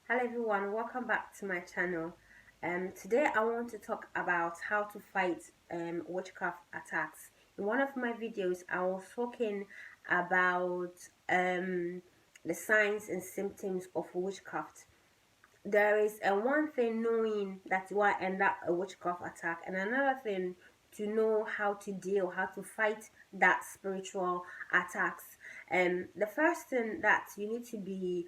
Hello everyone, welcome back to my channel. Today I want to talk about how to fight witchcraft attacks. In one of my videos I was talking about the signs and symptoms of witchcraft. There is a one thing knowing that you are under a witchcraft attack, and another thing to know how to deal, how to fight that spiritual attacks. The first thing that you need to be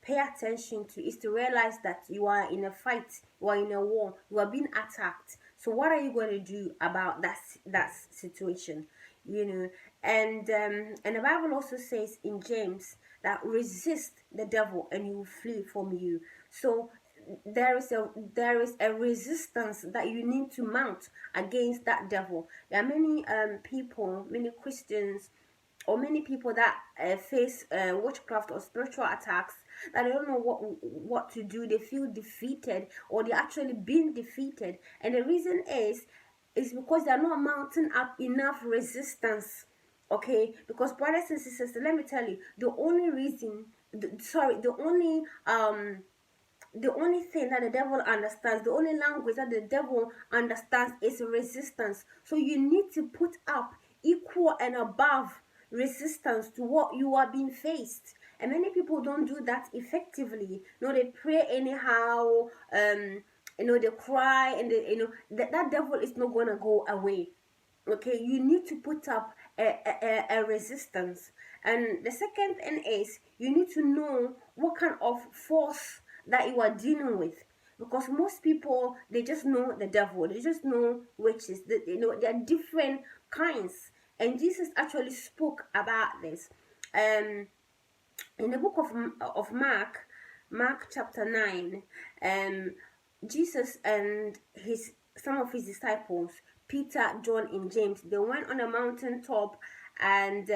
pay attention to is to realize that you are in a fight, you are in a war, you are being attacked. So what are you going to do about that situation? You know, and the Bible also says in James that resist the devil and he will flee from you. So there is a resistance that you need to mount against that devil. There are many people, many Christians, or many people that face witchcraft or spiritual attacks, that they don't know what to do. They feel defeated, or they actually been defeated, and the reason is because they're not mounting up enough resistance. Okay, because brothers and sisters, let me tell you, the only reason the only thing that the devil understands, the only language that the devil understands is resistance. So you need to put up equal and above resistance to what you are being faced. And many people don't do that effectively. They pray anyhow, they cry, and that devil is not gonna go away. Okay, you need to put up a resistance. And the second thing is you need to know what kind of force that you are dealing with, because most people, they just know the devil, they just know witches. There are different kinds, and Jesus actually spoke about this in the book of Mark chapter 9. Jesus and some of his disciples, Peter, John, and James, they went on a mountaintop, and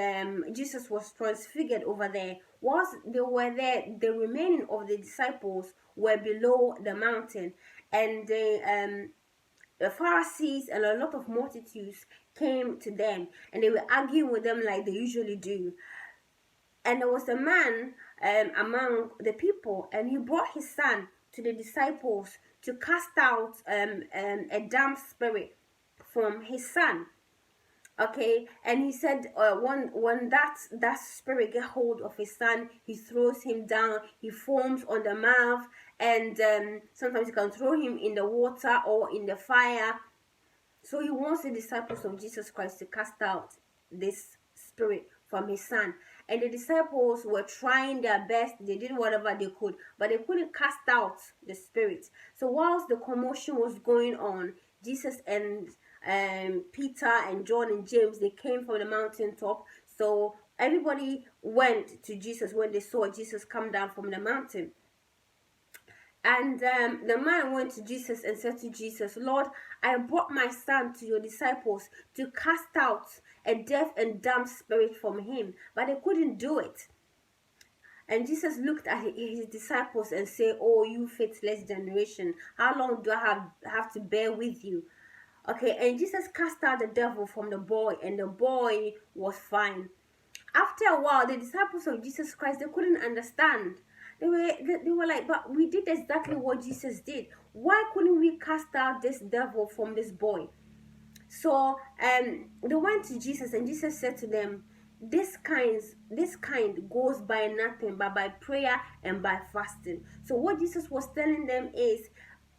Jesus was transfigured over there. Whilst they were there, the remaining of the disciples were below the mountain, and the Pharisees and a lot of multitudes came to them, and they were arguing with them like they usually do. And there was a man among the people, and he brought his son to the disciples to cast out a damn spirit from his son. Okay, and he said when that spirit get hold of his son, he throws him down, he foams on the mouth, and sometimes you can throw him in the water or in the fire. So he wants the disciples of Jesus Christ to cast out this spirit from his son. And the disciples were trying their best, they did whatever they could, but they couldn't cast out the spirit. So whilst the commotion was going on, Jesus and Peter and John and James, they came from the mountaintop. So everybody went to Jesus when they saw Jesus come down from the mountain. And the man went to Jesus and said to Jesus, "Lord, I brought my son to your disciples to cast out a deaf and dumb spirit from him, but they couldn't do it." And Jesus looked at his disciples and said, "Oh, you faithless generation, how long do I have to bear with you?" Okay, and Jesus cast out the devil from the boy, and the boy was fine. After a while, the disciples of Jesus Christ, they couldn't understand. They were like, "But we did exactly what Jesus did. Why couldn't we cast out this devil from this boy?" So they went to Jesus, and Jesus said to them, this kind goes by nothing but by prayer and by fasting. So what Jesus was telling them is,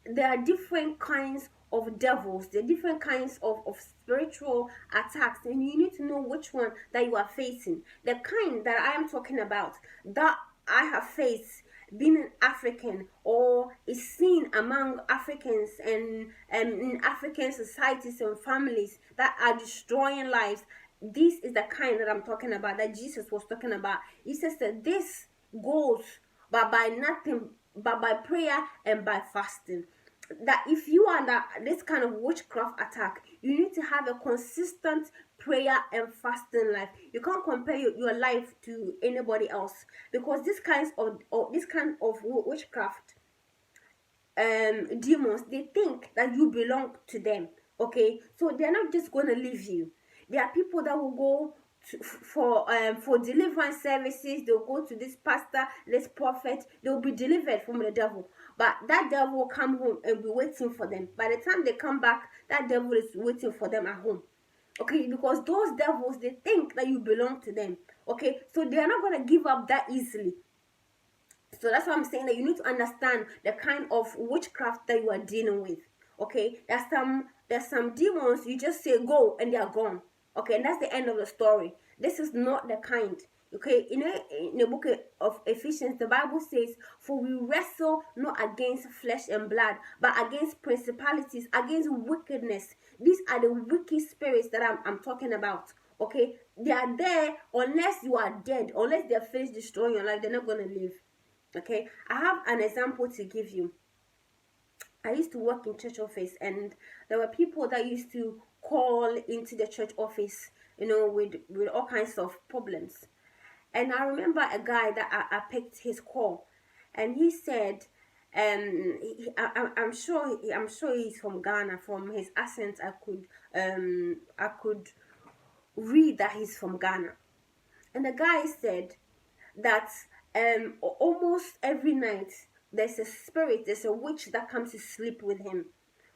there are different kinds of devils, there are different kinds of spiritual attacks, and you need to know which one that you are facing. The kind that I am talking about, that I have faced being an African, or is seen among Africans and in African societies and families that are destroying lives. This is the kind that I'm talking about, that Jesus was talking about. He says that this goes but by nothing but by prayer and by fasting. That if you are this kind of witchcraft attack, you need to have a consistent prayer and fasting life. You can't compare your life to anybody else, because this kind of witchcraft demons, they think that you belong to them. Okay, so they're not just going to leave you. There are people that will go for deliverance services. They'll go to this pastor, this prophet, they'll be delivered from the devil. But that devil will come home and be waiting for them. By the time they come back, that devil is waiting for them at home. Okay, because those devils, they think that you belong to them. Okay, so they are not going to give up that easily. So that's why I'm saying that you need to understand the kind of witchcraft that you are dealing with. Okay, there's some demons you just say go and they are gone. Okay, and that's the end of the story. This is not the kind. Okay, in the book of Ephesians, the Bible says, "For we wrestle not against flesh and blood, but against principalities, against wickedness." These are the wicked spirits that I'm talking about. Okay, they are there unless you are dead, unless they're finished destroying your life, they're not gonna live. Okay, I have an example to give you. I used to work in church office, and there were people that used to call into the church office, with all kinds of problems. And I remember a guy that I picked his call, and he said, I'm sure he's from Ghana. From his accent, I could read that he's from Ghana. And the guy said that almost every night there's a spirit, there's a witch that comes to sleep with him.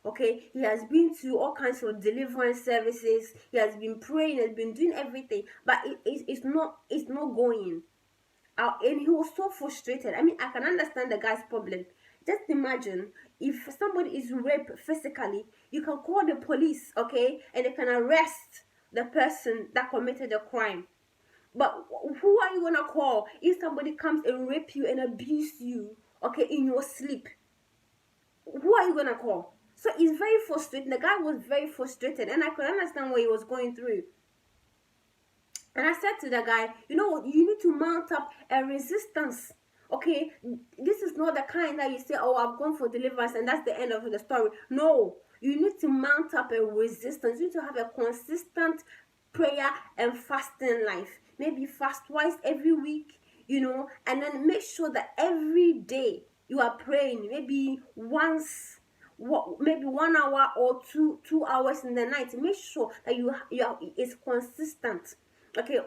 Okay, he has been to all kinds of deliverance services, he has been praying, has been doing everything, but it's not going. And he was so frustrated. I mean, I can understand the guy's problem. Just imagine if somebody is raped physically, you can call the police, okay, and they can arrest the person that committed the crime. But who are you gonna call if somebody comes and rape you and abuse you, okay, in your sleep? Who are you gonna call? So it's very frustrating. The guy was very frustrated, and I could understand what he was going through. And I said to the guy, you need to mount up a resistance. Okay, this is not the kind that you say, oh, I've gone for deliverance and that's the end of the story. No, you need to mount up a resistance. You need to have a consistent prayer and fasting life. Maybe fast twice every week, and then make sure that every day you are praying, maybe once, maybe 1 hour or 2 hours in the night. Make sure that you are it's consistent. Okay,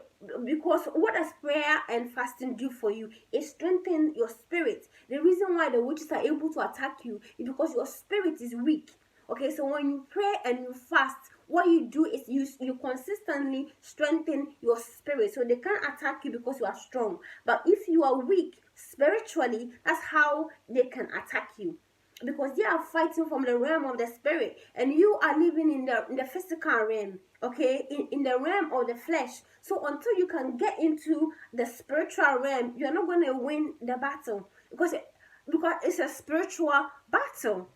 because what does prayer and fasting do for you? It strengthens your spirit. The reason why the witches are able to attack you is because your spirit is weak. Okay, so when you pray and you fast, what you do is you consistently strengthen your spirit, so they can't attack you because you are strong. But if you are weak spiritually, that's how they can attack you, because they are fighting from the realm of the spirit, and you are living in the physical realm, okay, in the realm of the flesh. So until you can get into the spiritual realm, you're not going to win the battle, because it's a spiritual battle.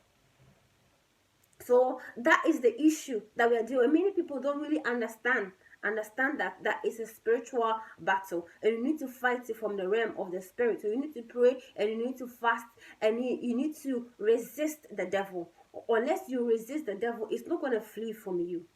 So that is the issue that we are dealing with. Many people don't really understand that it's a spiritual battle, and you need to fight it from the realm of the spirit. So you need to pray, and you need to fast, and you need to resist the devil. Unless you resist the devil, it's not going to flee from you.